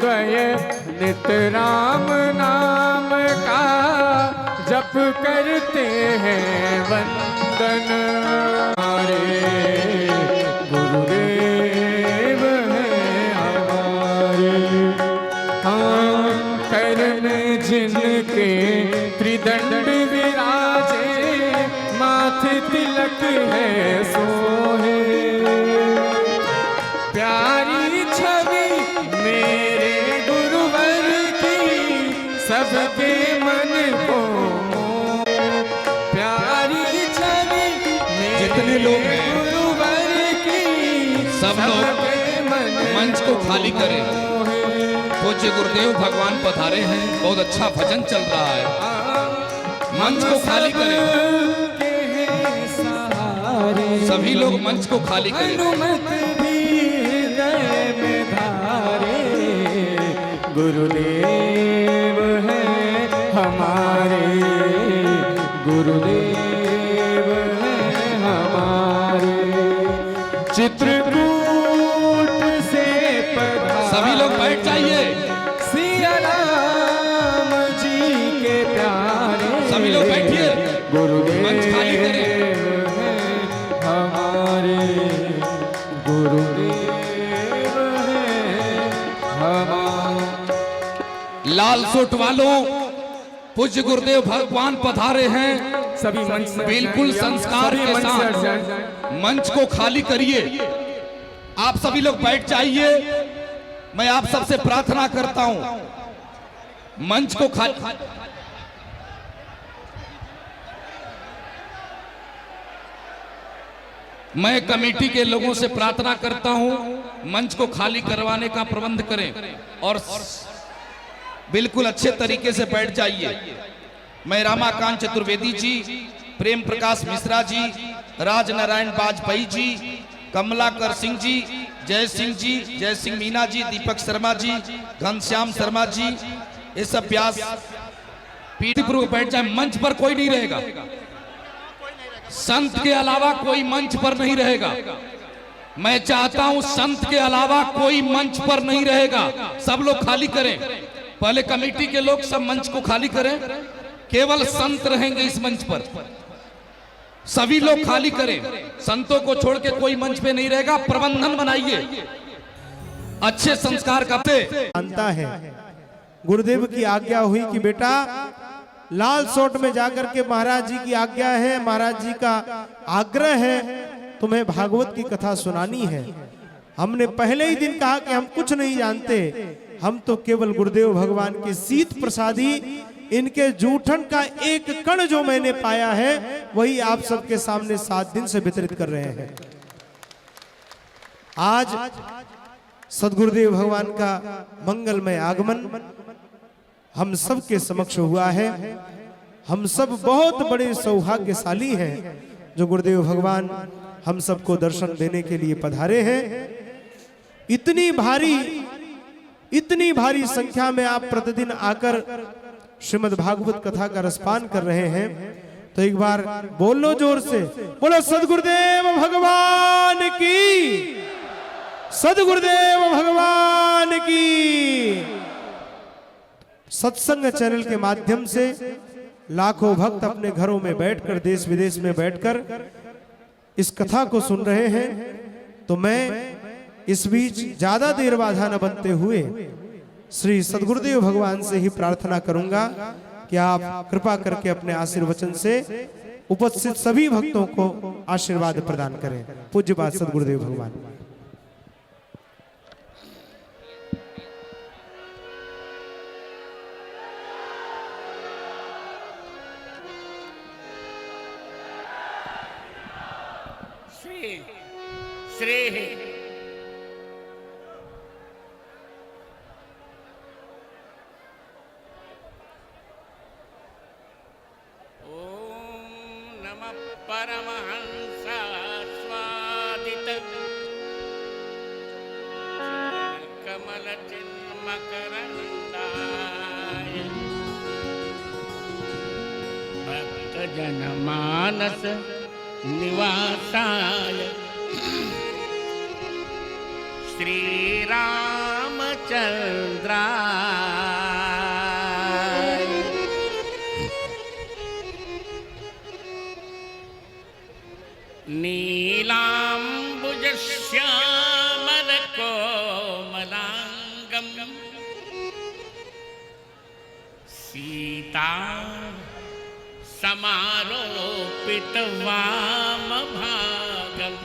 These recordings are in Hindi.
द्वय नित राम नाम का जप करते हैं वंदन। हमारे गुरुदेव हैं हमारे, हम करण जिनके त्रिदंड विराजे, माथे तिलक है सोहे। प्यारी छवि मेरे गुरुवर की सबके मन को, प्यारी छवि जितने लोग हैं गुरुवर की सब लोग मंच को खाली करें। पूज्य गुरुदेव भगवान पधारे हैं, बहुत अच्छा भजन चल रहा है, मंच को खाली करें। सभी लोग मंच को खाली करें। गुरुदेव हैं हमारे, गुरुदेव हैं हमारे। चित्रकूट से सभी लोग बैठ जाइए। सिया राम जी के प्यारे, सभी लोग बैठिए। गुरुदेव मंच खाली करें। हैं हमारे, गुरुदेव हैं हमारे। लाल सूट वालों, पूज्य गुरुदेव भगवान पधारे हैं। सभी मंच से बिल्कुल संस्कार के साथ मंच को खाली करिए। आप सभी लोग बैठ जाइए। मैं आप सबसे प्रार्थना करता हूं, मंच को खाली। मैं कमेटी के लोगों से प्रार्थना करता हूं, मंच को खाली करवाने का प्रबंध करें और बिल्कुल अच्छे तरीके से बैठ जाइए। मैं रामाकांत चतुर्वेदी जी, प्रेम प्रकाश मिश्रा जी, राज नारायण बाजपेयी जी, कमलाकर सिंह जी, जय सिंह जी, जय सिंह मीना जी, दीपक शर्मा जी, घनश्याम शर्मा जी, ये सब व्यास पीठपूर्वक बैठ जाए। मंच पर कोई नहीं रहेगा, संत के अलावा कोई मंच पर नहीं रहेगा। मैं चाहता हूं संत के अलावा कोई मंच पर नहीं रहेगा। सब लोग खाली करें। पहले कमेटी के लोग सब मंच को खाली करें, केवल संत रहेंगे इस मंच पर। सभी लोग खाली करें, संतों को छोड़ के कोई मंच पे नहीं रहेगा। प्रबंधन बनाइए अच्छे संस्कार का। जानता है गुरुदेव की आज्ञा हुई कि बेटा लाल सोट में जाकर के महाराज जी की आज्ञा है, महाराज जी का आग्रह है, तुम्हें भागवत की कथा सुनानी है। हमने पहले ही दिन कहा कि हम कुछ नहीं जानते, हम तो केवल गुरुदेव भगवान के शीत प्रसादी, इनके जूठन का एक कण जो मैंने पाया है वही आप सबके सामने 7 दिन से वितरित कर रहे हैं। आज सदगुरुदेव भगवान का मंगलमय आगमन हम सब के समक्ष हुआ है। हम सब बहुत बड़े सौभाग्यशाली हैं जो गुरुदेव भगवान हम सबको दर्शन देने के लिए पधारे हैं। इतनी भारी संख्या में आप प्रतिदिन आकर श्रीमद् भागवत कथा का रसपान कर रहे हैं, तो एक बार बोल लो जोर से, बोलो सदगुरुदेव भगवान की, सदगुरुदेव भगवान की। सत्संग चैनल के माध्यम से लाखों भक्त अपने घरों में बैठकर, देश विदेश में बैठकर इस कथा को सुन रहे हैं। तो मैं इस बीच ज्यादा देर बाधा न बनते हुए श्री सदगुरुदेव भगवान से ही प्रार्थना करूंगा कि आप कृपा करके अपने आशीर्वचन से उपस्थित सभी भक्तों को आशीर्वाद प्रदान करें। पूज्य बात सदगुरुदेव भगवान। श्री परमहंस स्वादित कमल चिन्मकरंदाय भक्त जन मानस निवासाय श्री रामचंद्राय चंद्राय नीलाम्बुजश्यामलकोमलाङ्गम् सीता समारोपितवामभागम्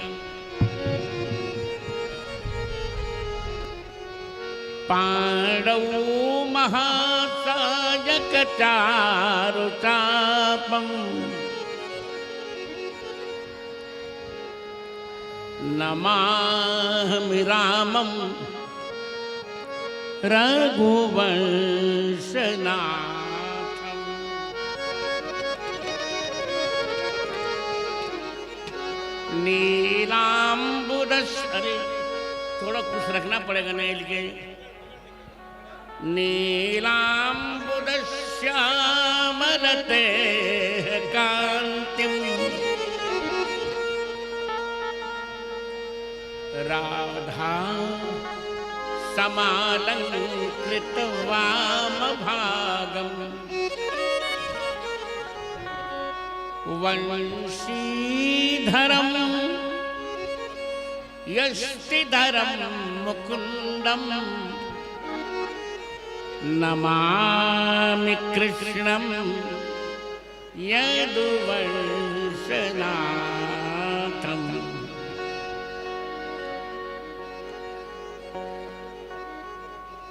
पाण्डौ महासायकचारुचापम् नमामि रामं रघुवंशनाथम् नीलाम्बुदश अरे थोड़ा कुछ रखना पड़ेगा नहीं लिए नीलाम्बुदश्यामलते कान्तिम् राधा समालङ्कृतवामभागम् वंशीधरं यष्टिधरं मुकुन्दं नमामि कृष्णं यदुवंशनाथम्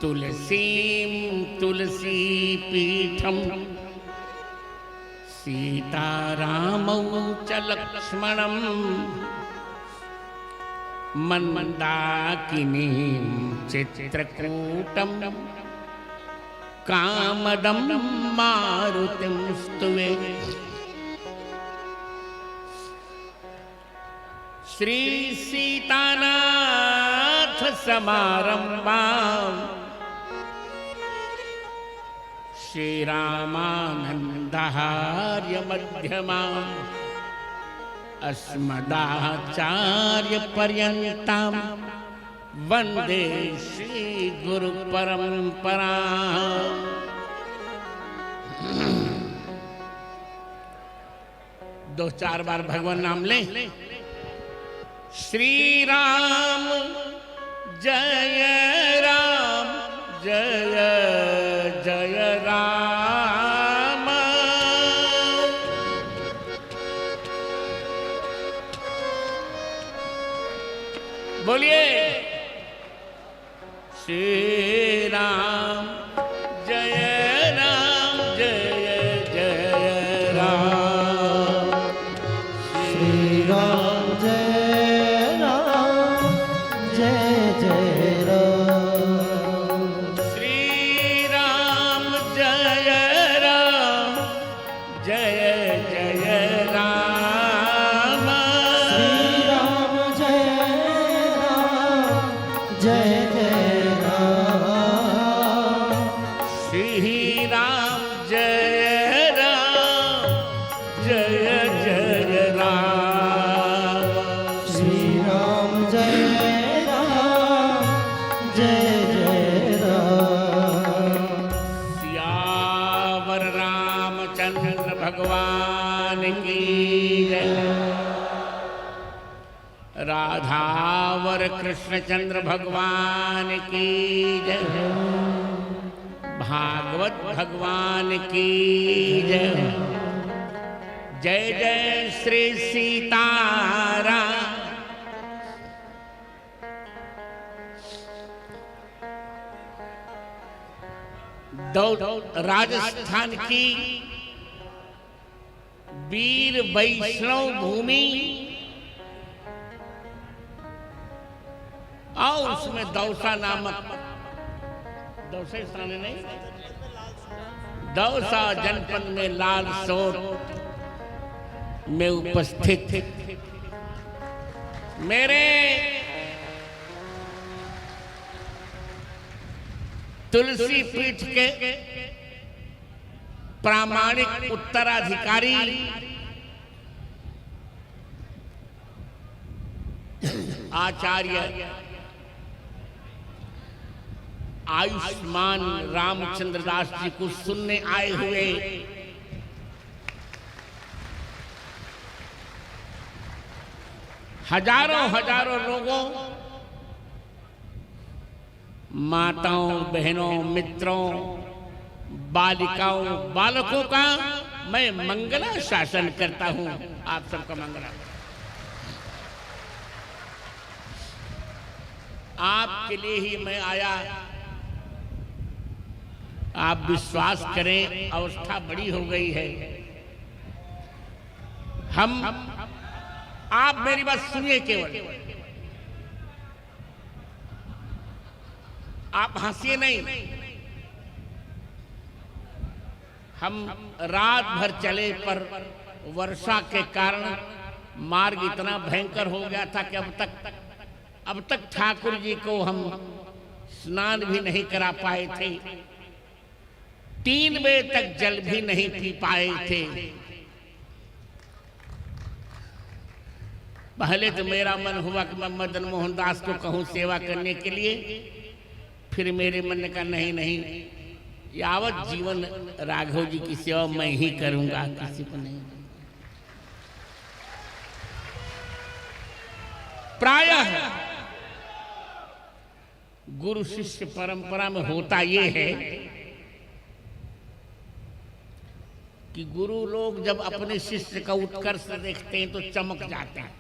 तुलसीं तुलसीपीठं सीतारामौ च लक्ष्मणं मन्दाकिनीं चित्रकूटं कामदं मारुतिं स्तुवे श्री सीतानाथ समारम्भाम् श्रीरामानन्दार्य मध्यमाम् अस्मदाचार्यपर्यन्तां वन्दे श्रीगुरुपरम्पराम्। दो चार बार भगवान नाम ले। श्री राम जय राम जय जय राम। बोलिए श्री राम जय राम जय जय राम। श्री राम जय राम जय जय राम। श्री राम जय राम जय जय राम। श्री राम जय राम जय जय राम। श्री राम जय राम जय जय राम। श्री राम जय राम जय जय राम। सियावर रामचंद्र भगवान की जय। राधावर कृष्णचंद्र भगवान की जय। भागवत भगवान की जय। जय जय श्री सीताराम। राजस्थान की वीर वैष्णव भूमि और उसमें दौसा नामक दौसा स्थान है नहीं, दौसा जनपद में लाल सोट में उपस्थित मेरे तुलसी पीठ के प्रामाणिक उत्तराधिकारी आचार्य आयुष्मान रामचंद्र दास जी को सुनने आए हुए हजारों हजारों लोगों, माताओं, बहनों, मित्रों, बालिकाओं, बालकों का मैं मंगला शासन करता हूं। आप सबका मंगला। आपके लिए ही मैं आया। आप विश्वास करें, अवस्था बड़ी हो गई है। आप मेरी बात सुनिए केवल, आप हंसिए नहीं। हम रात भर चले पर वर्षा के कारण मार्ग इतना भयंकर हो गया था कि अब तक ठाकुर जी को हम स्नान भी नहीं करा पाए थे। 3 बजे तक जल भी नहीं पी पाए थे। पहले तो मेरा मन हुआ कि मैं मदन मोहन दास को कहूं सेवा करने के लिए, फिर मेरे मन ने कहा नहीं, यावत जीवन राघव जी की सेवा मैं ही करूंगा, किसी को नहीं। प्रायः गुरु शिष्य परंपरा में होता ये है कि गुरु लोग जब अपने शिष्य का उत्कर्ष देखते हैं तो चमक जाते हैं,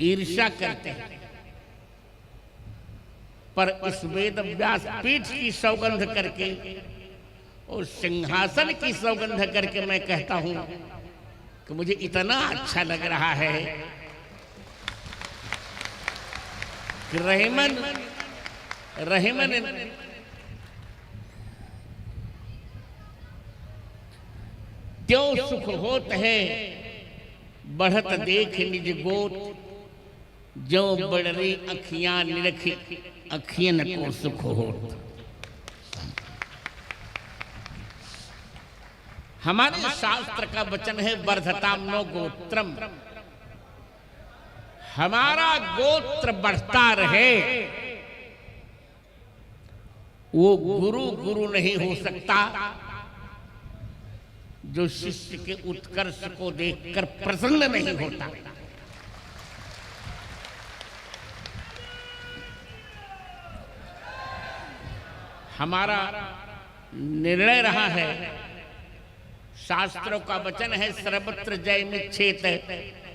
ईर्ष्या करते हैं। पर इस वेद व्यास पीठ की सौगंध करके और सिंहासन की सौगंध करके मैं कहता हूं कि मुझे इतना अच्छा लग रहा है कि रहमन त्यों सुख होत है, बढ़त देख निज गोत, जो बड़री अखियां निरखी, अखियन को सुख होत। हमारे शास्त्र का वचन है वर्धताम नो गोत्रम, हमारा गोत्र बढ़ता रहे। वो गुरु नहीं हो सकता जो शिष्य के उत्कर्ष को देखकर प्रसन्न नहीं होता। हमारा निर्णय रहा है, शास्त्रों का वचन है सर्वत्र जय मिच्छेत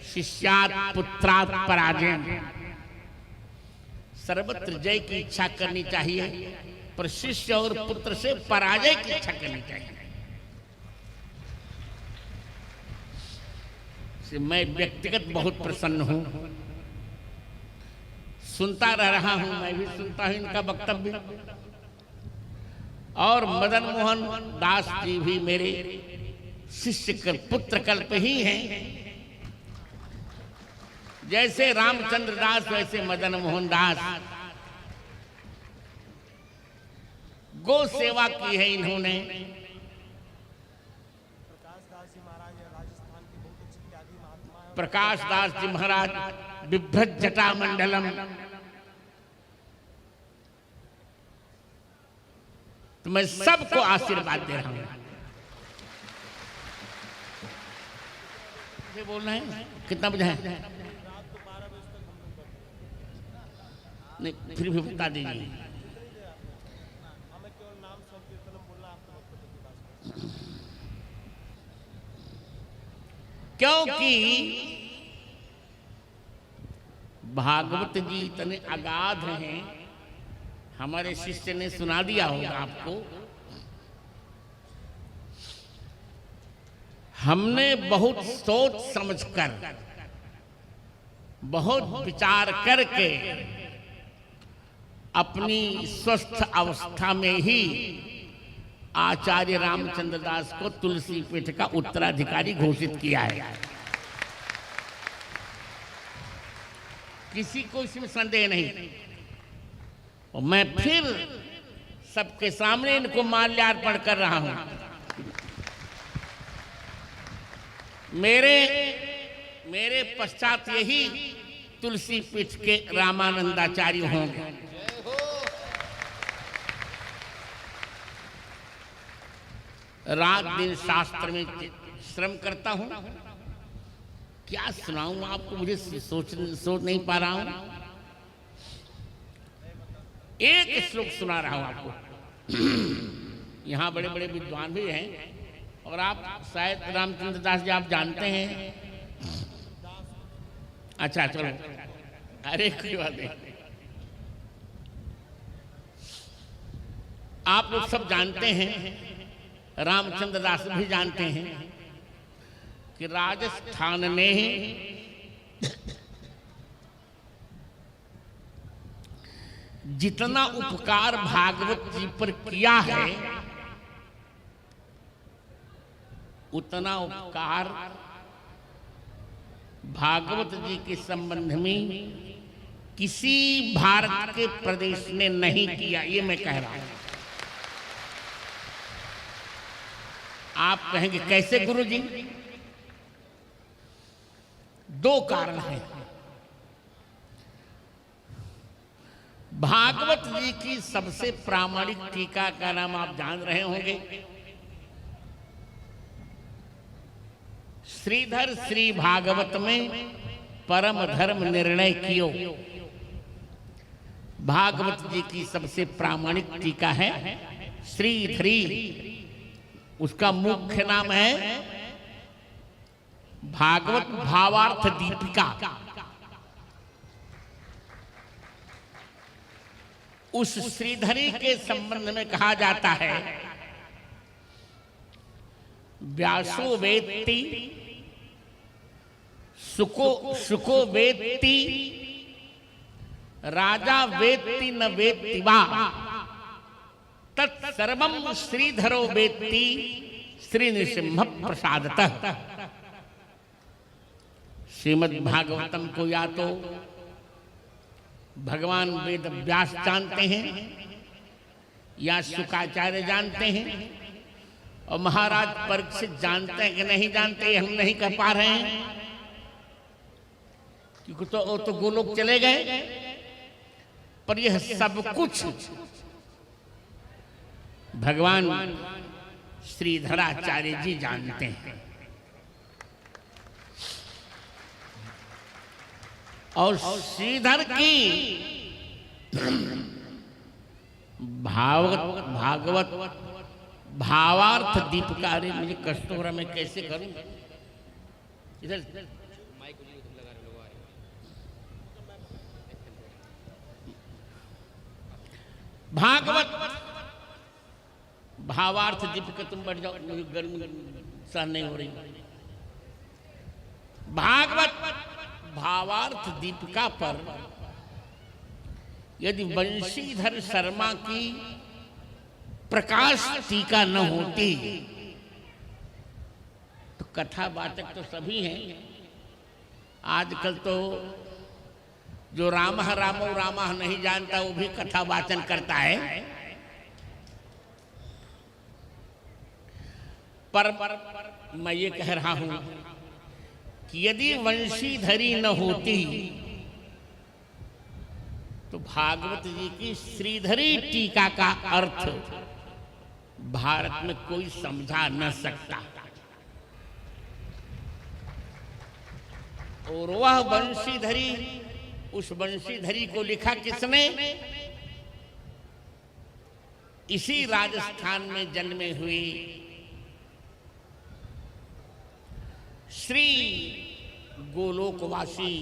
शिष्यात् पुत्रात् पराजय। सर्वत्र जय की इच्छा करनी चाहिए, पर शिष्य और पुत्र से पराजय की इच्छा करनी चाहिए। मैं व्यक्तिगत बहुत प्रसन्न हूं, सुनता रहा हूं, मैं भी सुनता हूं इनका वक्तव्य। और मदन मोहन दास जी भी मेरे शिष्य पुत्र कल्प ही हैं। जैसे रामचंद्र दास वैसे मदन मोहन दास। गो सेवा की है इन्होंने। प्रकाश दास जी महाराज बिभ्रत जटा मंडलम। तो मैं सबको आशीर्वाद दे रहा हूं। बोलना है कितना बजे है? नहीं फिर भी बता दीजिए। क्योंकि भागवत जी इतने अगाध हैं, हमारे शिष्य ने सुना दिया होगा आपको। हमने बहुत सोच समझकर, बहुत विचार करके अपनी स्वस्थ अवस्था में ही आचार्य रामचंद्र दास को तुलसी पीठ का उत्तराधिकारी घोषित किया है। किसी को इसमें संदेह नहीं। और मैं फिर सबके सामने इनको माल्यार्पण कर रहा हूं। मेरे पश्चात यही तुलसी पीठ के रामानंदाचार्य होंगे। रात दिन शास्त्र में श्रम करता हूं। क्या सुनाऊं आपको, मुझे सोच नहीं पा रहा हूं। एक श्लोक सुना रहा हूं आपको। यहाँ बड़े बड़े विद्वान भी हैं और आप शायद रामचंद्र दास जी आप जानते हैं। अच्छा चलो, अरे कोई बात नहीं, आप लोग सब जानते हैं, रामचंद्र दास भी जानते हैं कि राजस्थान ने जितना उपकार भागवत जी पर किया है उतना उपकार भागवत जी के संबंध में किसी भारत के प्रदेश ने नहीं किया, ये मैं कह रहा हूं। आप कहेंगे कैसे गुरुजी? दो कारण हैं। भागवत जी की सबसे प्रामाणिक टीका का नाम आप जान रहे होंगे, श्रीधर श्री भागवत में परम धर्म निर्णय कियो। भागवत जी की सबसे प्रामाणिक टीका है श्रीधरी, उसका मुख्य नाम है भागवत भावार्थ दीपिका। उस श्रीधरी के संबंध में कहा जाता है, व्यासो वेत्ति सुको वेत्ति राजा वेत्ति न वेत्ति वा तत्सर्वं श्रीधरो वेत्ति श्री नृसिंह प्रसादतः। श्रीमद् भागवतम को या तो भगवान वेद व्यास जानते हैं या शुकाचार्य जानते हैं, और महाराज परीक्षित जानते हैं कि नहीं जानते हम नहीं कह पा रहे हैं, क्योंकि तो गोलोक चले गए। पर यह सब कुछ भगवान श्रीधराचार्य जी जानते हैं। और श्रीधर की भागवत भावार्थ दीपकारी, मुझे कष्ट हो रहा, मैं कैसे करूं? इधर भागवत भावार्थ दीपिका, तुम बैठ जाओ, मुझे गर्मी सहन नहीं हो रही। भागवत भावार्थ दीपिका पर यदि वंशीधर शर्मा की प्रकाश टीका न होती तो कथावाचक तो सभी हैं। आजकल तो जो रामः रामो रामः नहीं जानता वो भी कथावाचन करता है। पर मैं ये कह रहा हूं कि यदि वंशीधरी न होती तो भागवत जी की श्रीधरी टीका का अर्थ भारत में कोई समझा न सकता। और वह वंशीधरी, उस वंशीधरी को लिखा किसने? इसी राजस्थान में जन्मे हुए श्री गोलोकवासी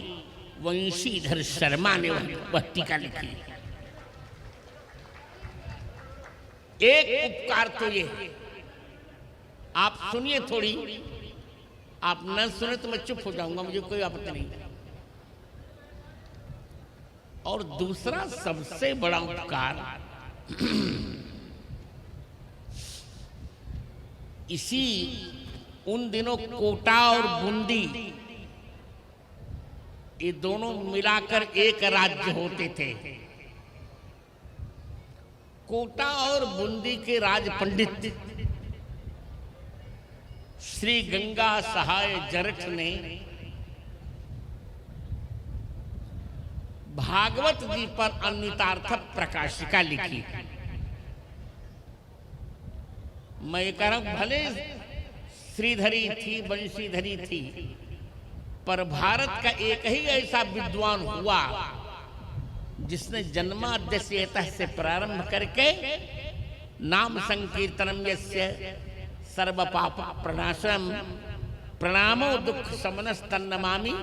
वंशीधर शर्मा ने वह टीका लिखी। एक उपकार तो ये, आप सुनिए थोड़ी, आप न सुने तो मैं चुप हो जाऊंगा, मुझे कोई आपत्ति नहीं। और दूसरा सबसे बड़ा उपकार, इसी उन दिनों कोटा और बूंदी ये दोनों मिलाकर एक राज्य होते थे। कोटा और बूंदी के राज पंडित श्री गंगा सहाय जरठ ने भागवत जी पर अन्वितार्थ प्रकाशिका लिखी। मैं ये कह रहा हूं भले श्रीधरी थी, बंशीधरी थी, पर भारत का एक ही ऐसा विद्वान हुआ जिसने जन्माद्यस्यतः से प्रारंभ करके नाम संकीर्तनम यस्य सर्व पाप प्रणाशनम प्रणामो दुख समनस तन्नमामि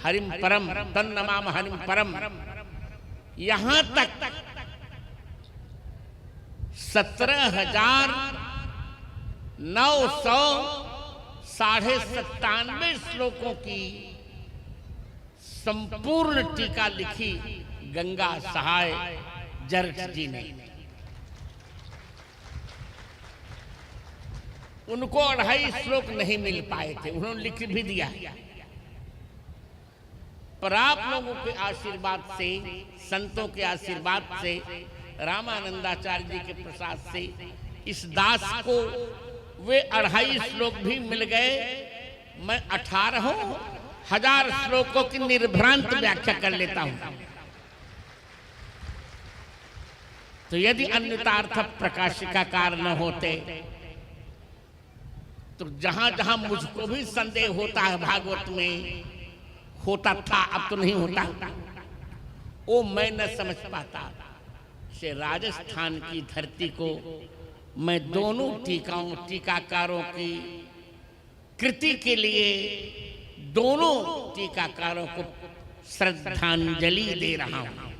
हरिम परम, तन्नमाम हरिम परम, यहां तक 17,997 श्लोकों की संपूर्ण टीका लिखी गंगा सहाय जरठ जी ने। उनको 2.5 श्लोक नहीं मिल पाए थे, उन्होंने लिख भी दिया, पर आप लोगों के आशीर्वाद से, संतों के आशीर्वाद से, रामानंदाचार्य जी के प्रसाद से इस दास को वे 2.5 श्लोक भी मिल गए। मैं 18,000 श्लोकों की निर्भ्रांत व्याख्या कर लेता हूं। तो यदि अन्यतार्थ प्रकाशिकाकार न होते तो जहां जहां मुझको भी संदेह होता है भागवत में, होता था, अब तो नहीं होता, वो मैं न समझ पाता। से राजस्थान की धरती को मैं दोनों टीकाकारों की कृति के लिए दोनों टीकाकारों को श्रद्धांजलि दे रहा हूं।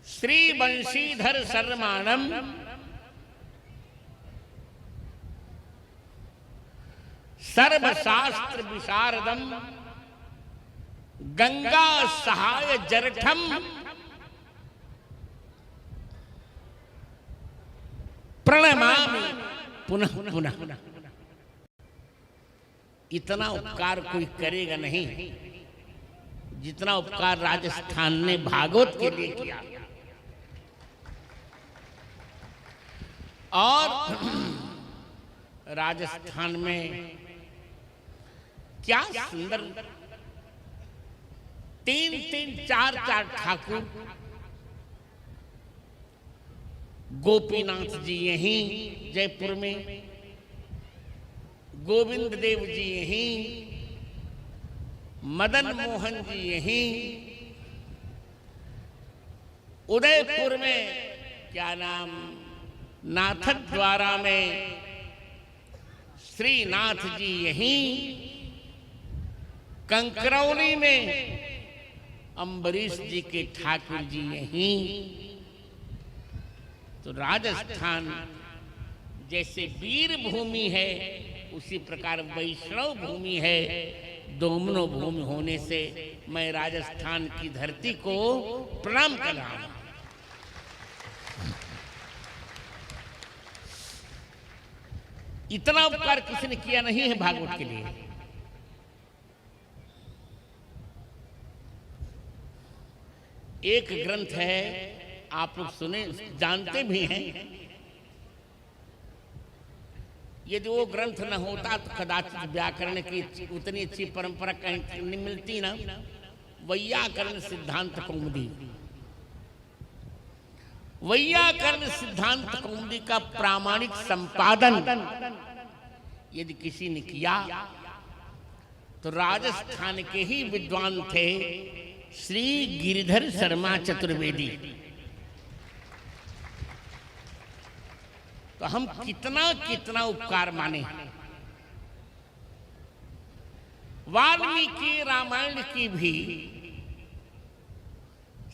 श्री बंशीधर शर्माणम सर्वशास्त्र विशारदम गंगा सहाय जरठम प्रणमामि पुनः पुनः। इतना उपकार कोई करेगा नहीं जितना उपकार राजस्थान ने भागवत के लिए किया। और राजस्थान में क्या सुंदर 3-3, 4-4 ठाकुर, गोपीनाथ जी यहीं जयपुर में, गोविंद देव जी यहीं, मदन मोहन जी यहीं, उदयपुर में क्या नाम नाथद्वारा में श्रीनाथ जी यहीं, कंकरौली में अम्बरीश जी के ठाकुर जी यहीं। तो राजस्थान जैसे वीर भूमि है उसी प्रकार वैष्णव भूमि है। दोनों भूमि होने से मैं राजस्थान की धरती को प्रणाम कर रहा हूं। इतना उपकार किसी ने किया नहीं है भागवत के लिए। एक ग्रंथ है, आप लोग सुने जानते भी हैं, यदि वो ग्रंथ न होता तो कदाचित व्याकरण की उतनी अच्छी परंपरा कहीं नहीं मिलती ना। वैयाकरण सिद्धांत कौमुदी, वैयाकरण सिद्धांत कौमुदी का प्रामाणिक संपादन यदि किसी ने किया तो राजस्थान के ही विद्वान थे श्री गिरिधर शर्मा चतुर्वेदी। तो हम कितना कितना उपकार माने। वाल्मीकि रामायण की भी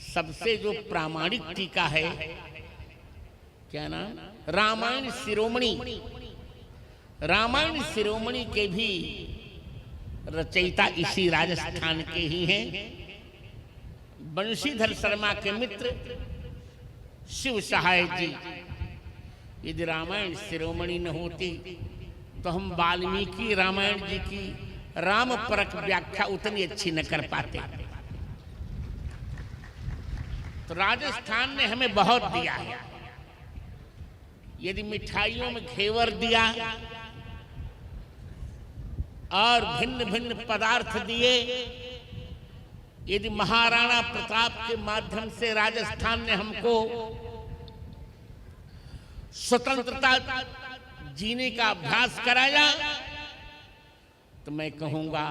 सबसे जो प्रामाणिक टीका है, क्या नाम, रामायण शिरोमणि, रामायण शिरोमणि के भी रचयिता इसी राजस्थान के ही हैं। बंशीधर शर्मा के मित्र शिव सहाय जी। यदि रामायण शिरोमणि न होती तो हम वाल्मीकि रामायण जी की राम परक व्याख्या उतनी अच्छी न कर पाते। तो राजस्थान ने हमें बहुत दिया है। यदि मिठाइयों में घेवर दिया और भिन्न भिन्न पदार्थ दिए यदि महाराणा प्रताप के माध्यम से राजस्थान ने हमको स्वतंत्रता जीने का अभ्यास कराया, तो मैं कहूंगा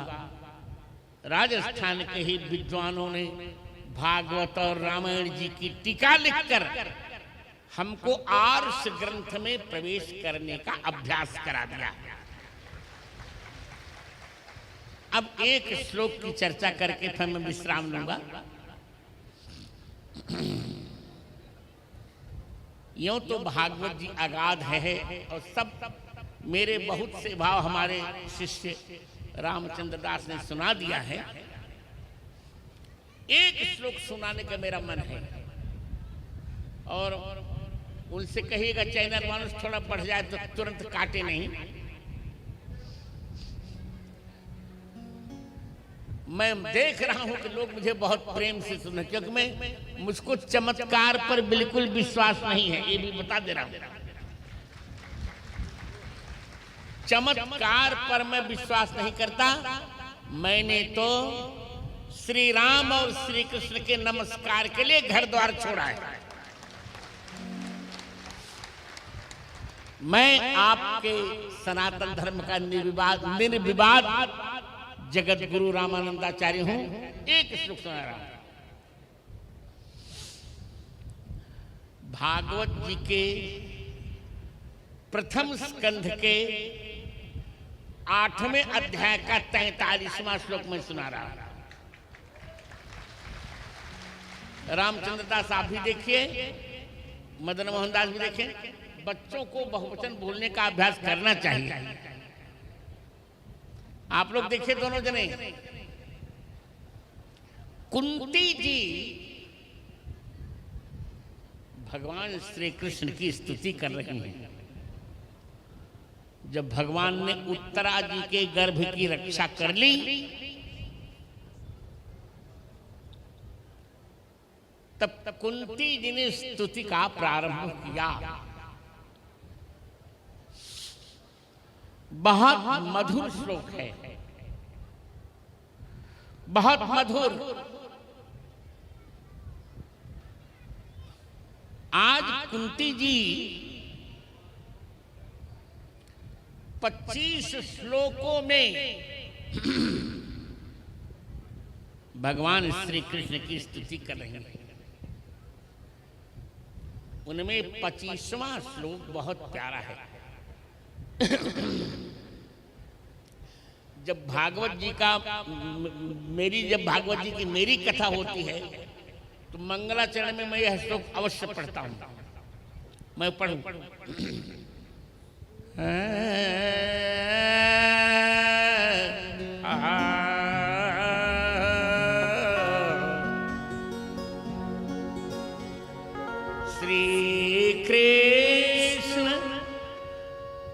राजस्थान के ही विद्वानों ने भागवत और रामायण जी की टीका लिखकर हमको आर्ष ग्रंथ में प्रवेश करने का अभ्यास करा दिया। अब एक श्लोक की चर्चा करके फिर मैं विश्राम लूंगा। यूं तो भागवत जी अगाध है और सब मेरे बहुत से भाव हमारे शिष्य रामचंद्र दास ने सुना दिया है। एक श्लोक सुनाने का मेरा मन है और उनसे कहिएगा चैनल वालों थोड़ा बढ़ जाए तो तुरंत काटे नहीं। मैं देख रहा हूं कि लोग मुझे बहुत प्रेम से सुन रहे, क्योंकि मुझको चमत्कार पर बिल्कुल विश्वास नहीं है, ये भी बता दे रहा हूं। चमत्कार पर मैं विश्वास नहीं करता। मैंने तो श्री राम और श्री कृष्ण के नमस्कार के लिए घर द्वार छोड़ा है। मैं आपके सनातन धर्म का निर्विवाद जगत गुरु रामानंदाचार्य हूं। एक श्लोक सुना रहा हूं भागवत जी के प्रथम स्कंध के 8वें अध्याय का 43वां श्लोक में सुना रहा हूं। रामचंद्र दास आप भी देखिए, मदन मोहन दास भी देखें। बच्चों को बहुवचन बोलने का अभ्यास करना चाहिए। आप लोग देखिए दोनों जने। कुंती जी भगवान श्री कृष्ण की स्तुति कर रही हैं। जब भगवान ने उत्तरा जी के गर्भ की रक्षा कर ली, तब कुंती जी ने स्तुति का प्रारंभ किया। बहुत मधुर श्लोक है, बहुत मधुर। आज कुंती जी 25 श्लोकों में भगवान श्री कृष्ण की स्तुति कर रही हैं। उनमें 25वां श्लोक बहुत प्यारा है। जब भागवत जी का जब भागवत जी की मेरी कथा होती है तो मंगलाचरण में मैं यह श्लोक अवश्य पढ़ता हूं। मैं पढ़ूं। श्री कृष्ण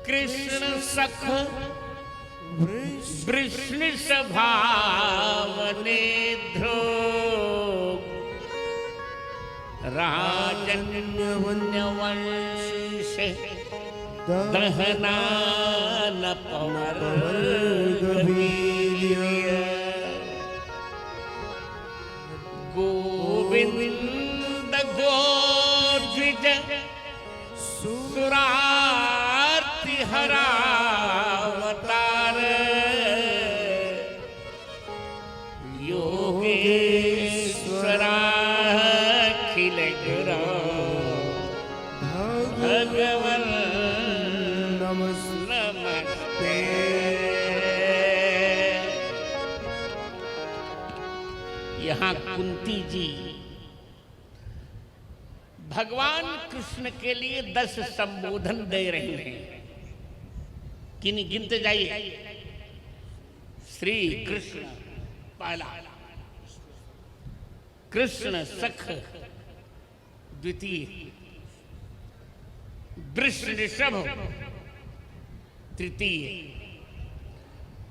कृष्ण सख वृष्णि सभावने ध्रुव राजन्यवंश दहना न पवर गोविंद गोद्विज सुरार्ति हरावतार योगेश्वराखिल गुरु भगवन नमस्ते। यहाँ कुंती जी भगवान कृष्ण के लिए 10 संबोधन दे रहे हैं। किन्हीं गिनते जाइए। श्री कृष्ण पहला, कृष्ण सख द्वितीय, वृषभ तृतीय,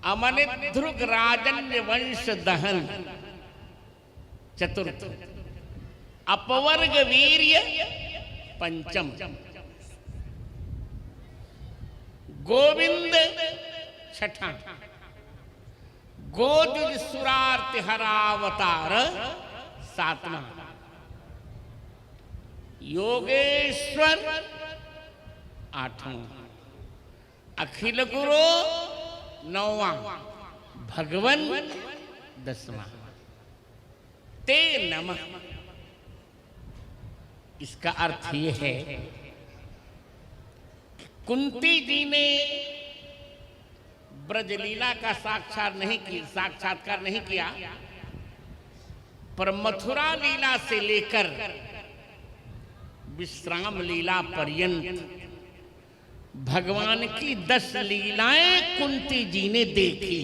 अमनिध्रुग राजन्य वंश दहन चतुर्थ, अपवर्ग वीर्य पंचम, गोविंद छठा, गोजुज सुरार तिहरावतार सातवां, योगेश्वर आठवां, अखिल गुरु नौवां, भगवन दसवां। ते नमः, इसका अर्थ ये है, कुंती जी ने ब्रजलीला का साक्षात्कार नहीं किया, पर मथुरा लीला से लेकर विश्राम लीला पर्यंत भगवान की 10 लीलाएं कुंती जी ने देखी।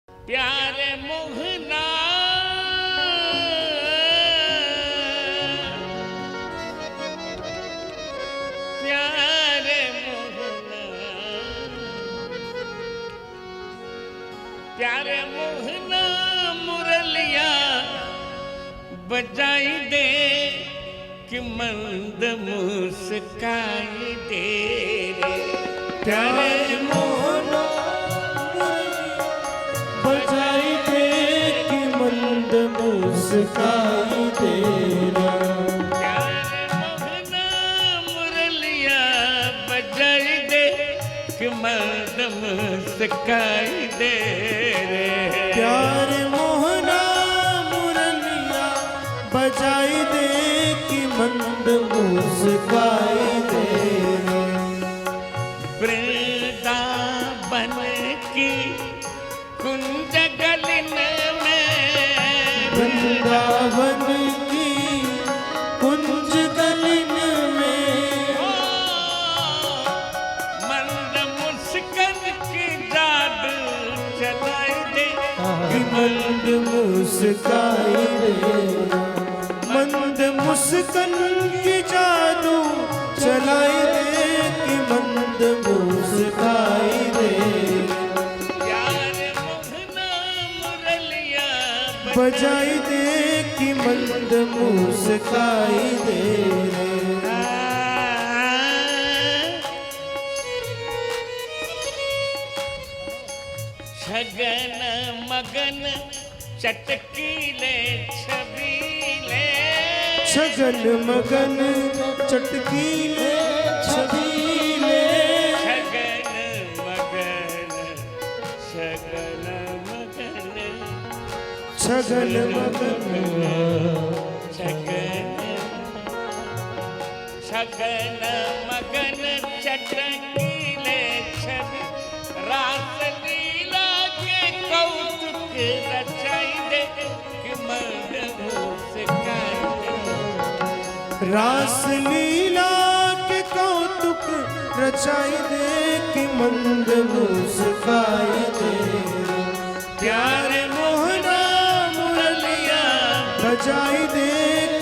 प्यारे मोहना प्यारे मोहना प्यारे मोहना मुरलिया बजाई दे कि मंद मुस्काई दे रे। प्यारे मोहना बजाई दे कि मंद मुस्काई दे रे। प्यारे मोहना मुरलिया बजाई दे कि मंद मुस्काई दे रे। प्यारे मोहना मुरलिया बजाई दे कि मंद मुस्काई दे रे। वृंदावन की कुंज गलिन में वृंदावन की कुंज गलिन में मंद मुस्कान की जादू चलाई दे कि मंद मुस्काई दे। मंद मुस्कान की जादू चलाई दे कि मंद मुस्काई दे। प्यारे मोहना मुरलिया बजाई दे कि मंद मुस्काई दे रे। मगन चटकीले छबीले छगन मगन चटकीले छबीले छगन मगन छगन मगन छगन मगन छगन छगन मगन चटकीले छवि रास लीला के कौतुक रचाई दे कि मदहोश रास लीला के कौतुक रचाई दे कि मंद मुस्काई दे प्यारे मोहना मुरलिया बजाई दे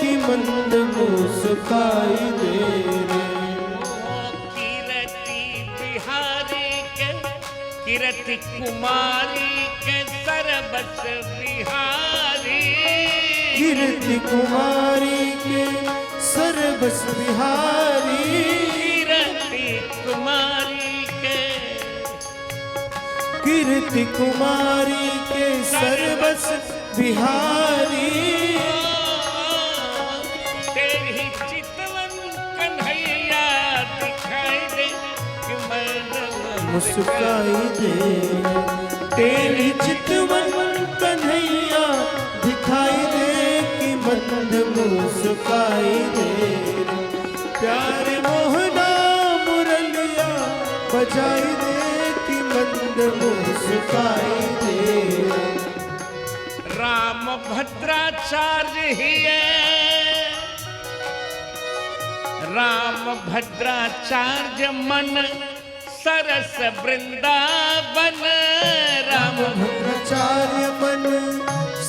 कि मंद मुस्काई दे कीरति बिहारी के कीरति कुमारी के सरबस बिहारी कीर्ति कुमारी के सरबस बिहारी कीरति कुमारी के कीर्ति कुमारी के सरबस बिहारी तेरी चितवन कन्हैया दिखाई दे कि मुस्काई दे तेरी चितवन कन्हैया दिखाई दे कि मंद मुस्काई दे प्यारे मोहना मुरलिया बजाई दे कि मंद मुस्काई दे राम भद्राचार्य ही है राम भद्राचार्य मन सरस वृंदावन राम भद्राचार्य मन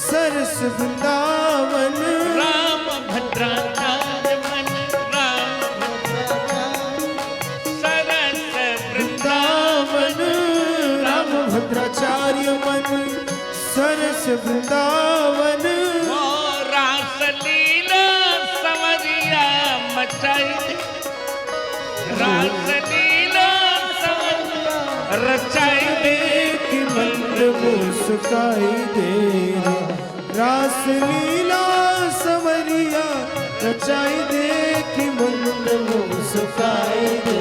सरस वृंदावन राम भद्राचार्य मन राम सरस वृंदावन राम भद्राचार्य मन सरस वृंदावन वो रास लीला संवरिया मचाई दे रास लीला संवरिया रचाई दे कि मंद मुस्काई दे रास लीला संवरिया रचाई दे कि मंद मुस्काई दे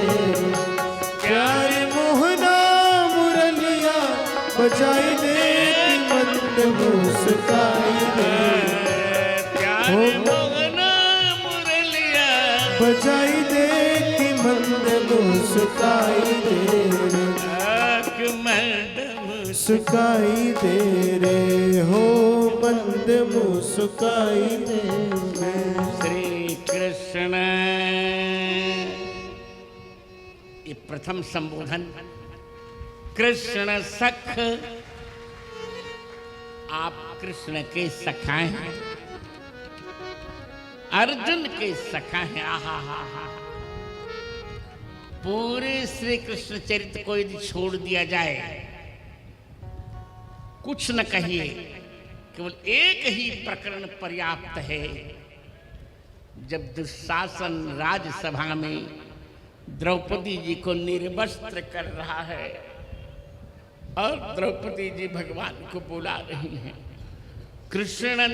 प्यारे मोहना मुरलिया बजाई दे कि मंद मुस्काई दे प्यारे मोहना मुरलिया बजाई दे कि मंद मुस्काई दे आँख मंद मुस्काई दे रे हो मंद मुस्काई दे रे श्री कृष्ण ये प्रथम संबोधन कृष्ण सख आप कृष्ण के सखा हैं अर्जुन के सखा हैं आहा हा हा पूरे श्री कृष्ण चरित्र को यदि छोड़ दिया जाए कुछ न कहिए केवल एक ही प्रकरण पर्याप्त है जब दुशासन राजसभा में द्रौपदी जी को निर्वस्त्र कर रहा है और द्रौपदी जी भगवान को बुला रही हैं कृष्णं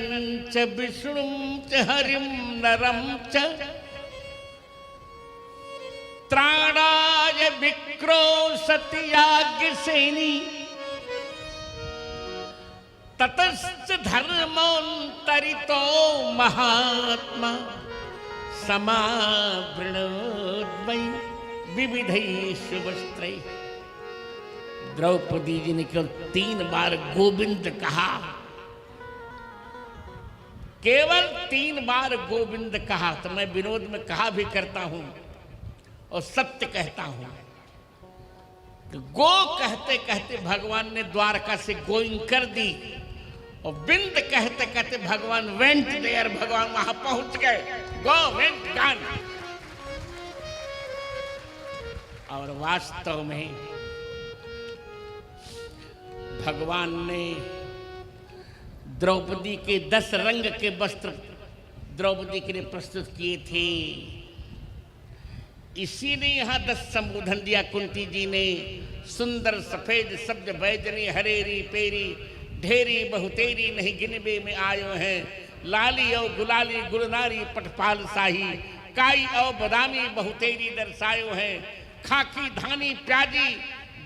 च विष्णुं च हरिं नरं च त्राणाय विक्रोशति याज्ञसेनी ततश्च धर्मोऽन्तरितो महात्मा समावृणोद्वै विविधैषु वस्त्रैः द्रौपदी जी ने केवल 3 बार गोविंद कहा केवल 3 बार गोविंद कहा तो मैं विनोद में कहा भी करता हूं और सत्य कहता हूं कि गो कहते कहते भगवान ने द्वारका से गोइंग कर दी और बिंद कहते कहते भगवान वेंट देयर भगवान वहां पहुंच गए गो वेंट गॉन और वास्तव में भगवान ने द्रौपदी के 10 रंग के वस्त्र द्रौपदी के लिए प्रस्तुत किए थे इसीलिए यहाँ 10 संबोधन दिया कुंती जी ने सुंदर सफेद सब्ज बैजनी हरेरी पेरी ढेरी बहुतेरी नहीं गिनबे में आयो हैं, लाली और गुलाली गुलनारी पटपाल शाही, काई और बदामी बहुतेरी दर्शायो हैं, खाकी धानी प्याजी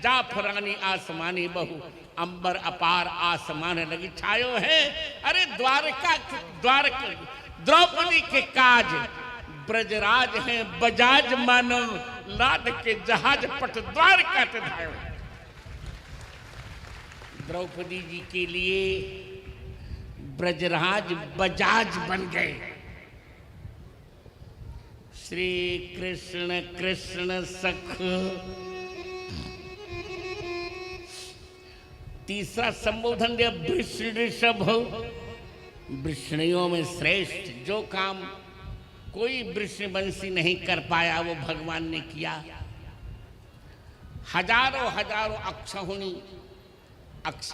जाफरानी आसमानी बहु, अंबर अपार आसमान लगी छायो है। अरे द्वारका द्रौपदी के काज ब्रजराज हैं, बजाज मानो लाद के जहाज पट द्वारका ते धायो। द्रौपदी जी के लिए ब्रजराज बजाज बन गए। श्री कृष्ण कृष्ण सख। तीसरा संबोधन दिया वृषभ। वृष्णियों में श्रेष्ठ जो काम कोई वृषवंशी नहीं कर पाया वो भगवान ने किया। हजारों हजारों अक्षहुणी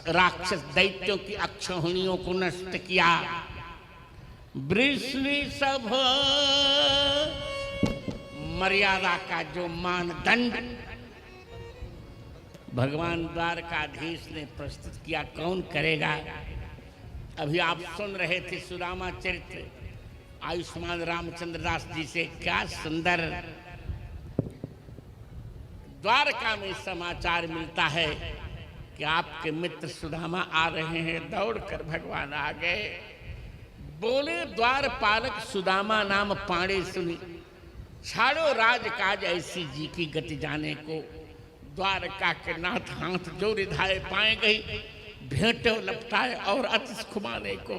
राक्षस दैत्यों की अक्षहुणियों को नष्ट किया। वृषभ मर्यादा का जो मानदंड भगवान द्वारकाधीश ने प्रस्तुत किया, कौन करेगा। अभी आप सुन रहे थे सुदामा चरित्र आयुष्मान रामचंद्र दास जी से, क्या सुंदर द्वारका में समाचार मिलता है कि आपके मित्र सुदामा आ रहे हैं। दौड़कर भगवान आ गए, बोले द्वारपालक सुदामा नाम पाड़े सुनी, छाड़ो राजकाज ऐसी जी की गति जाने को। द्वारका के नाथ हाथ जोड़े धाए पाए गई, भेंटो लपटाए और अतिश खुमाने को।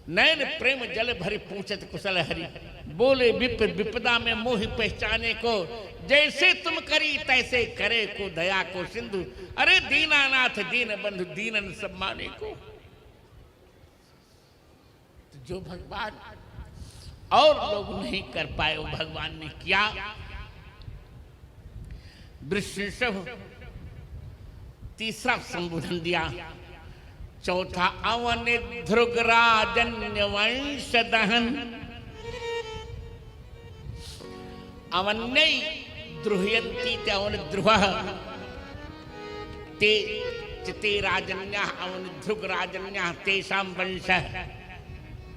नैन प्रेम जल भरी पूछत कुशल हरि, बोले विपदा में मोहि पहचाने को। जैसे तुम करी तैसे करे को, दया को सिंधु। अरे दीनानाथ दीन बंधु दीनन सम्माने को। तो जो भगवान और लोग नहीं कर पाए वो भगवान ने किया। वृषभ तीसरा संबोधन दिया। चौथा अवन ध्रुगराजन्य वंश दहन। अवन्य द्रुह्यन्ति ते अवन ध्रुवः, ते चिते राजन्यः अवन ध्रुगराजन्यः तेषां वंशः।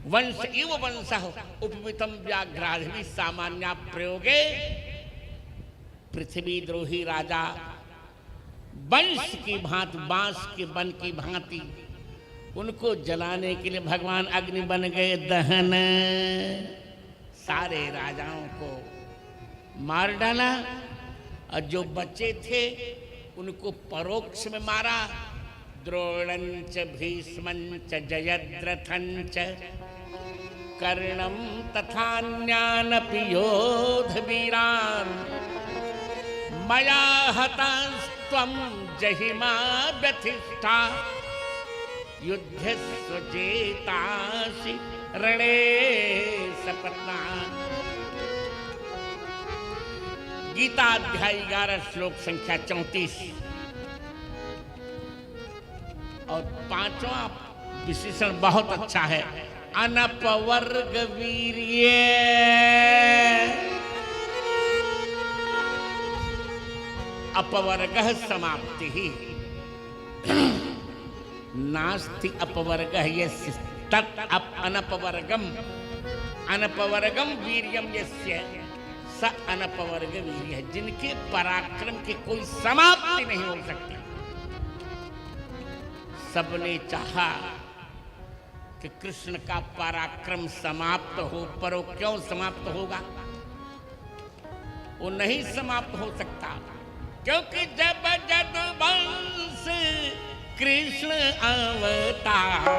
वंश इव वंशः उपवितम व्याघ्राधिपि सामान्य प्रयोगे। पृथ्वी द्रोही राजा वंश की भांति, बांस के वन की भांति उनको जलाने के लिए भगवान अग्नि बन गए। दहन सारे राजाओं को मार डाला और जो बचे थे उनको परोक्ष में मारा। द्रोणंच भीष्मंच जयद्रथंच कर्णम तथान्यानपि योधवीरान् मया हतास्त्वं जहिमा व्यथिष्ठा युद्धस्व चेतासि रणे सपत्नान्। गीता अध्याय 11 श्लोक संख्या 34। और पांचवा विशेषण बहुत अच्छा है। अनपवर्ग वीर्य अपवर्गः समाप्तिः। नास्ति अपवर्गः यस्य तत् अनपवर्गम। अनपवर्गम वीर्यम यस्य स अनपवर्ग वीर्य। जिनके पराक्रम की कोई समाप्ति नहीं हो सकती। सबने चाहा कि कृष्ण का पराक्रम समाप्त हो, पर वो क्यों समाप्त होगा? वो नहीं समाप्त हो सकता, क्योंकि जब जदुवंश कृष्ण अवतारा,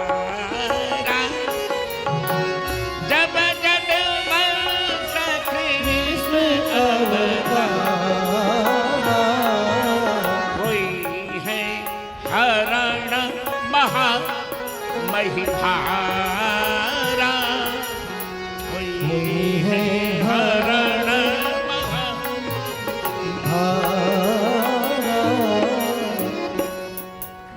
जब जदुवंश कृष्ण अवतारा, कोई है हरण महा महिभारा, कोई है हरण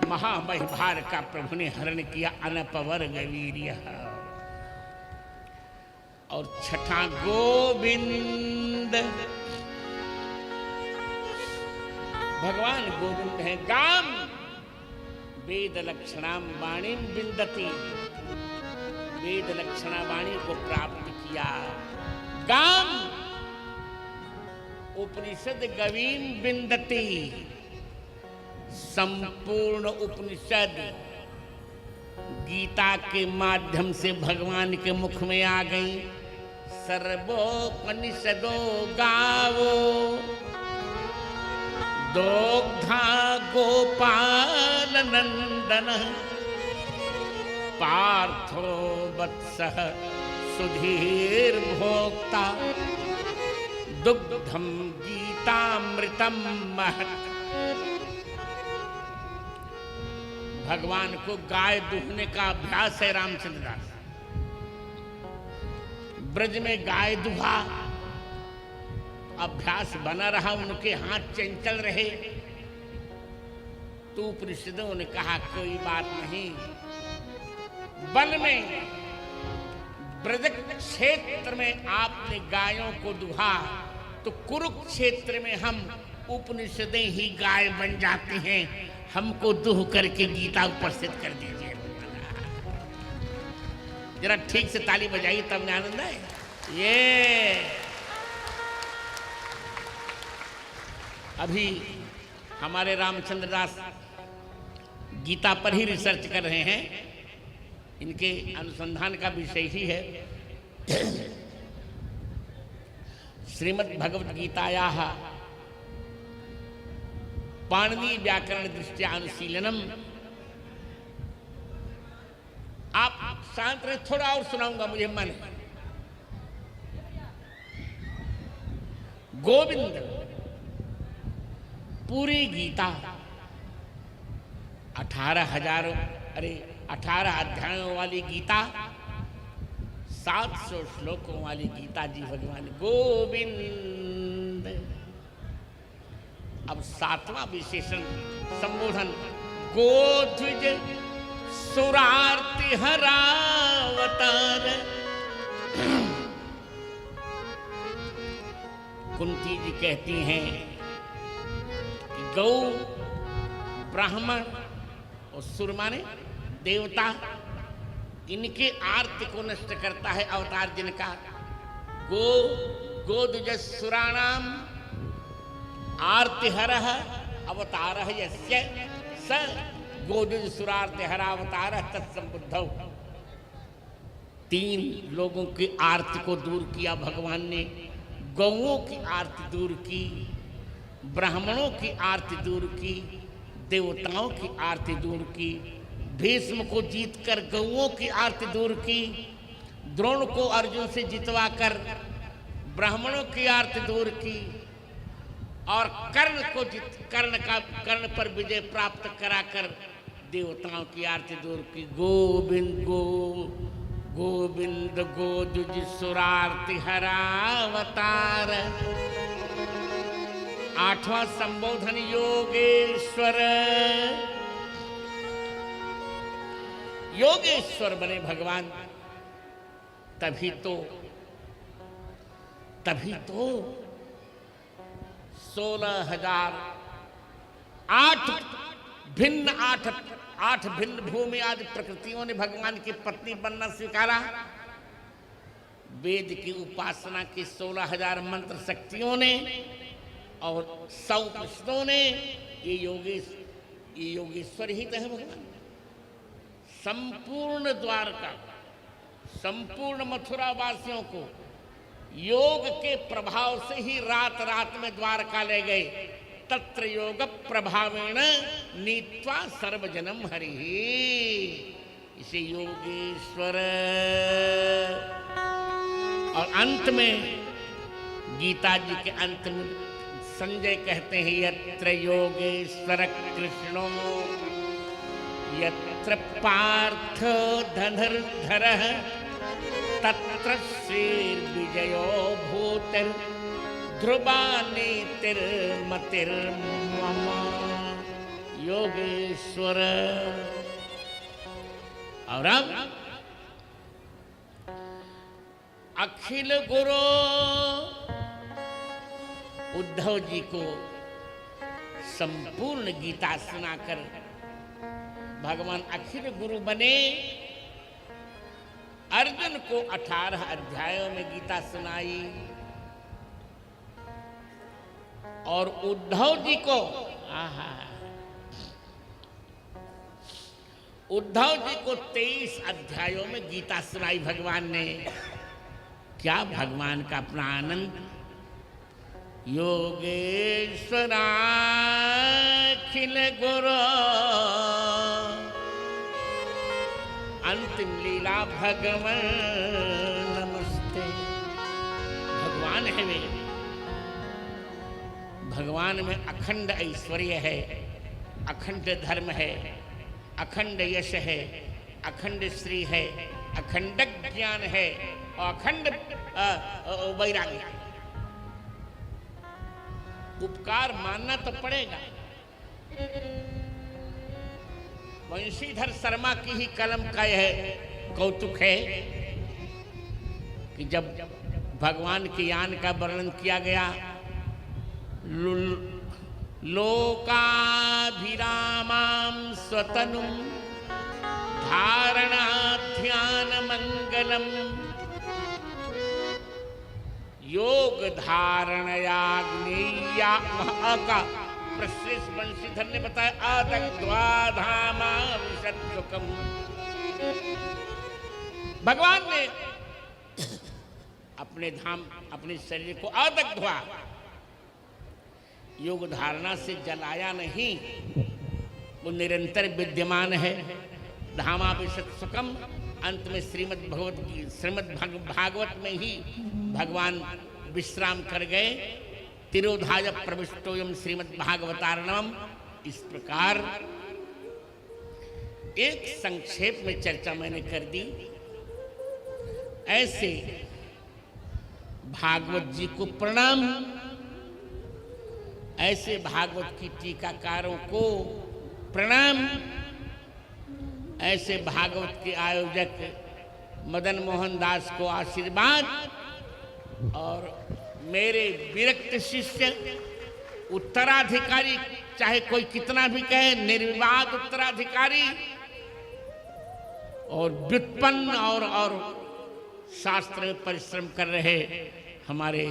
महामहिभार का प्रभु ने हरण किया। अनपवर्ग वीर्य। और छठा गोविंद। भगवान गोविंद है। गाम वेद लक्षणाम वाणी विंदती, वेद लक्षणा वाणी को प्राप्त किया। गाम उपनिषद गवीम विंदती, संपूर्ण उपनिषद गीता के माध्यम से भगवान के मुख में आ गई। सर्वोपनिषदो गावो दोग्धा गोपाल नंदन, पार्थो वत्सः सुधीर भोक्ता, दुग्धम गीतामृतम महत्। भगवान को गाय दूहने का अभ्यास है रामचंद्र दास। ब्रज में गाय दुहा, अभ्यास बना रहा, उनके हाथ चंचल रहे। तो उपनिषदों ने कहा कोई बात नहीं, वन में ब्रज क्षेत्र में आपने गायों को दुहा, तो कुरुक्षेत्र में हम उपनिषदें ही गाय बन जाते हैं, हमको दुह करके गीता उपस्थित कर दीजिए। जरा ठीक से ताली बजाइए तब में आनंद आए। ये अभी हमारे रामचंद्र दास गीता पर ही रिसर्च कर रहे हैं, इनके अनुसंधान का विषय ही है श्रीमद् भगवद गीतायाः पाणिनी व्याकरण दृष्टि अनुशीलनम। आप शांत रहे, थोड़ा और सुनाऊंगा, मुझे मन है। गोविंद पूरी गीता 18 अध्यायों वाली गीता, 700 श्लोकों वाली गीता जी भगवान गोविंद। अब 7वां विशेषण संबोधन, गोध्विज सुरार्ति हरावतार। कुंती जी कहती हैं कि गौ ब्राह्मण और सुर माने देवता, इनके आर्ति को नष्ट करता है अवतार जिनका। गोध्विज सुराणाम आर्तिहरः अवतारः यस्य स गोध्विज सुरार्तिहरावतारः तत्संबुद्धौ। 3 लोगों की आर्ति को दूर किया भगवान ने। गौओं की आर्ति दूर की, ब्राह्मणों की आर्ति दूर की, देवताओं की आर्ति दूर की। भीष्म को जीतकर गौओं की आर्ति दूर की, द्रोण को अर्जुन से जितवाकर ब्राह्मणों की आर्ति दूर की, और कर्ण पर विजय प्राप्त कराकर देवताओं की आरती दूर की। गोविंद गोध्विज सुरार्ति हरावतार। 8वां संबोधन योगेश्वर। योगेश्वर बने भगवान, तभी तो 16,008 भिन्न भूमि आदि प्रकृतियों ने भगवान की पत्नी बनना स्वीकारा। वेद की उपासना की 16,000 मंत्र शक्तियों ने और 100 उपनिषदों ने, ये योगेश्वर ही तो है भगवान। संपूर्ण द्वारका, संपूर्ण मथुरा वासियों को योग के प्रभाव से ही रात रात में द्वारका ले गए। तत्र योग प्रभावेण नीत्वा सर्वजनम हरिः, इसे योगेश्वर। और अंत में गीता जी के अंत में संजय कहते हैं, यत्र योगेश्वर कृष्णो यत्र पार्थ धनुर्धरः तत्र श्रीर्विजयो भूतिर् ध्रुवा नीतिर्मतिर्मम। योगेश्वर। और अब अखिल गुरु उद्धव जी को संपूर्ण गीता सुनाकर भगवान अखिल गुरु बने। अर्जुन को 18 अध्यायों में गीता सुनाई और उद्धव जी को उद्धव जी को 23 अध्यायों में गीता सुनाई भगवान ने। क्या भगवान का अपना आनंद। योगेश्वराखिल गुरु अंतिम लीला भगवान नमस्ते। भगवान है वे। भगवान में अखंड ऐश्वर्य है, अखंड धर्म है, अखंड यश है, अखंड श्री है, अखंड ज्ञान है और अखंड वैराग्य है। उपकार मानना तो पड़ेगा। वंशीधर शर्मा की ही कलम का यह कौतुक है कि जब भगवान के यान का वर्णन किया गया, लोकाभिरामां स्वतनुं धारणा ध्यान मंगलम योग धारणयाग्नेया का प्रश्रेष्ठ वंशीधर ने बताया आदग्ध्वाधामाविशत्सुखम्। भगवान ने अपने धाम अपने शरीर को आदग्ध्वा योग धारणा से जलाया नहीं, वो निरंतर विद्यमान है। धामाविशत्सुखम् अंत में श्रीमद् भागवत में ही भगवान विश्राम कर गए। तिरोधाय प्रविष्टोयम श्रीमद् भागवतारणम। इस प्रकार एक संक्षेप में चर्चा मैंने कर दी। ऐसे भागवत जी को प्रणाम, ऐसे भागवत की टीकाकारों को प्रणाम, ऐसे भागवत के आयोजक मदन मोहन दास को आशीर्वाद और मेरे विरक्त शिष्य उत्तराधिकारी, चाहे कोई कितना भी कहे, निर्विवाद उत्तराधिकारी और व्युत्पन्न और शास्त्र में परिश्रम कर रहे हमारे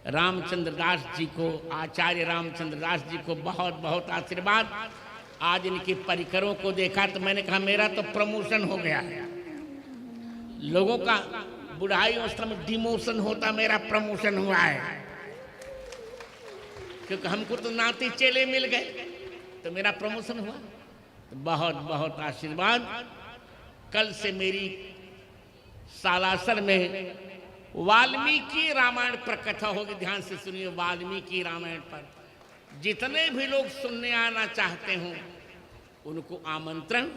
रामचंद्र दास जी को, आचार्य रामचंद्र दास जी को बहुत बहुत आशीर्वाद। आज इनके परिकरों को देखा तो मैंने कहा मेरा तो प्रमोशन हो गया है। लोगों का बुढ़ाई अवस्था में डिमोशन होता, मेरा प्रमोशन हुआ है, क्योंकि हमको तो नाती चेले मिल गए तो मेरा प्रमोशन हुआ। तो बहुत बहुत आशीर्वाद। कल से मेरी सालासर में वाल्मीकि रामायण पर कथा होगी, ध्यान से सुनिए। वाल्मीकि रामायण पर जितने भी लोग सुनने आना चाहते हों उनको आमंत्रण,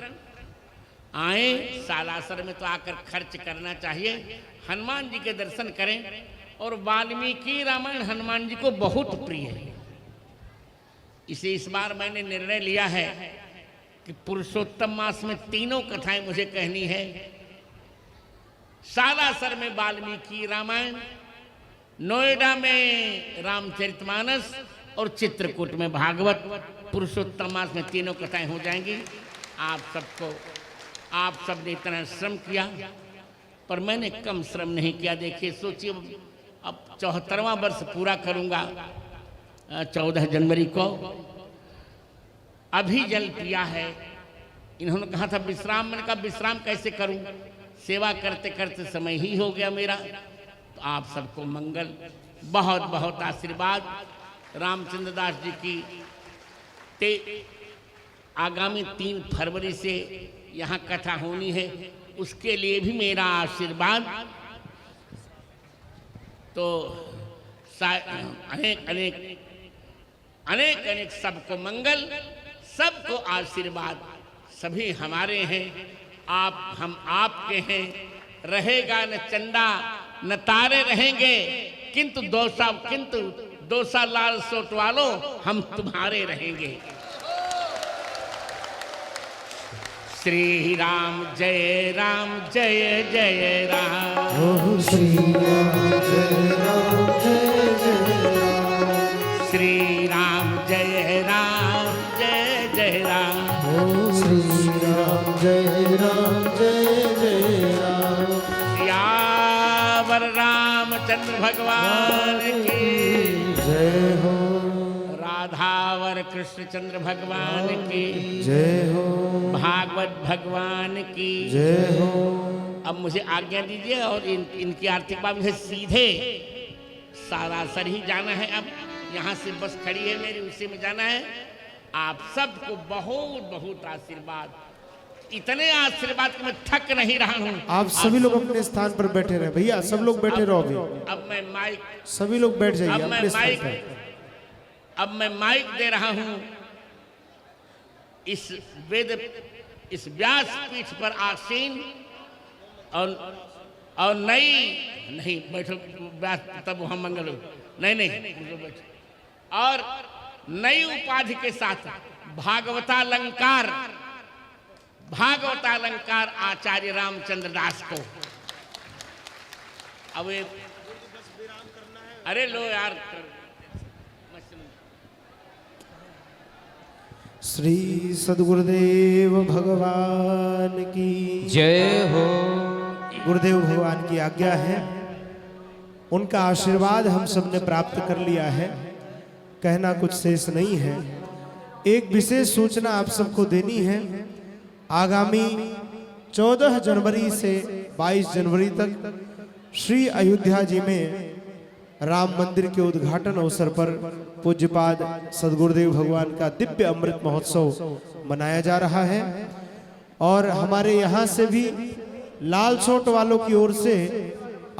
आए। सालासर में तो आकर खर्च करना चाहिए, हनुमान जी के दर्शन करें। और वाल्मीकि रामायण हनुमान जी को बहुत प्रिय है, इसे इस बार मैंने निर्णय लिया है कि पुरुषोत्तम मास में तीनों कथाएं मुझे कहनी है। सालासर में वाल्मीकि रामायण, नोएडा में रामचरितमानस और चित्रकूट में भागवत। पुरुषोत्तम मास में तीनों कथाएं हो जाएंगी। आप सबने इतना श्रम किया, पर मैंने कम श्रम नहीं किया। देखिए, सोचिए, अब 74वां वर्ष पूरा करूंगा 14 जनवरी को। अभी जल पिया है। इन्होंने कहा था विश्राम, मैंने कहा विश्राम कैसे करूं, सेवा करते करते समय ही हो गया मेरा। तो आप सबको मंगल, बहुत बहुत आशीर्वाद। रामचंद्र दास जी की आगामी 3 फरवरी से यहाँ कथा होनी है, उसके लिए भी मेरा आशीर्वाद। तो अनेक अनेक अनेक अनेक सबको मंगल, सबको आशीर्वाद। सभी हमारे हैं, हम आपके हैं। रहेगा न चंदा न तारे रहेंगे, किंतु दोसा लाल सोट वालों हम तुम्हारे रहेंगे। श्री राम जय राम जय जय राम। ओ श्री राम जय राम जय जय राम। श्री राम जय राम जय जय राम। ओ श्री रामचंद्र भगवान की, जय हो, राधावर कृष्णचंद्र भगवान की, जय हो, भागवत भगवान की जय हो। अब मुझे आज्ञा दीजिए और इनकी आरती का मुझे सीधे सारासर ही जाना है। अब यहाँ से बस खड़ी है मेरी, उसी में जाना है। आप सबको बहुत बहुत आशीर्वाद, इतने आशीर्वाद कि मैं थक नहीं रहा हूँ। आप सभी लोग अपने स्थान पर बैठे रहे भैया, सब लोग बैठे रहो अभी। अब मैं माइक, सभी लोग बैठ जाइए अब मैं अपने स्थान माइक, पर। अब मैं माइक दे रहा हूँ इस वेद, इस व्यास पीठ पर आसीन और नई नहीं बैठो व्यास, तब वहां मंगल हो, नहीं और नई उपाधि के साथ भागवतालंकार आचार्य रामचंद्र दास को। अब ये अरे लो यार, श्री सद्गुरुदेव भगवान की जय हो। गुरुदेव भगवान की आज्ञा है, उनका आशीर्वाद हम सब ने प्राप्त कर लिया है। कहना कुछ शेष नहीं है। एक विशेष सूचना आप सबको देनी है। आगामी 14 जनवरी से 22 जनवरी तक श्री अयोध्या जी में राम मंदिर के उद्घाटन अवसर पर पूज्यपाद सद्गुरुदेव भगवान का दिव्य अमृत महोत्सव मनाया जा रहा है। और हमारे यहाँ से भी लाल सोट वालों की ओर से